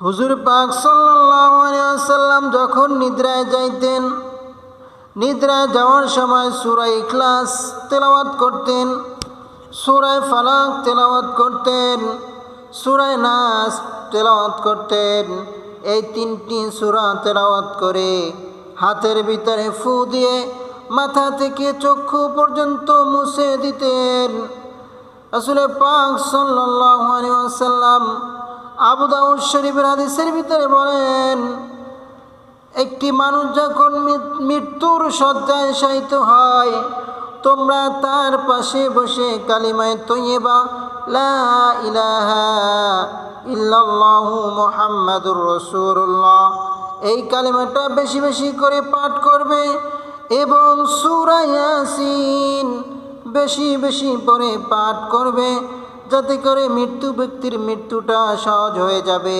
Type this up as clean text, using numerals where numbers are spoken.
হুজুর পাক সাল্লাল্লাহু আলাইহি ওয়াসাল্লাম যখন নিদ্রায় যাইতেন, নিদ্রায় যাওয়ার সময় সূরা ইখলাস তেলাওয়াত করতেন, সূরা ফালাক তেলাওয়াত করতেন, সূরা নাস তেলাওয়াত করতেন। এই তিনটি সূরা তেলাওয়াত করে হাতের ভিতরে ফু দিয়ে মাথা থেকে চক্ষু পর্যন্ত মুছে দিতেন। রাসূল পাক সাল্লাল্লাহু আলাইহি ওয়াসাল্লাম আবু দাউদ শরীফের হাদিসের ভিতরে বলেন, একটি মানুষ যখন মৃত্যুর শয্যায় শায়িত হয়, তোমরা তার পাশে বসে কালিমায়ে তয়্যিবা লা ইলাহা ইল্লাল্লাহু মুহাম্মাদুর রাসূলুল্লাহ এই কালিমাটা বেশি বেশি করে পাঠ করবে এবং সূরা ইয়াসিন বেশি বেশি করে পাঠ করবে, যাতে করে ব্যক্তির মৃত্যুটা সহজ হয়ে যাবে।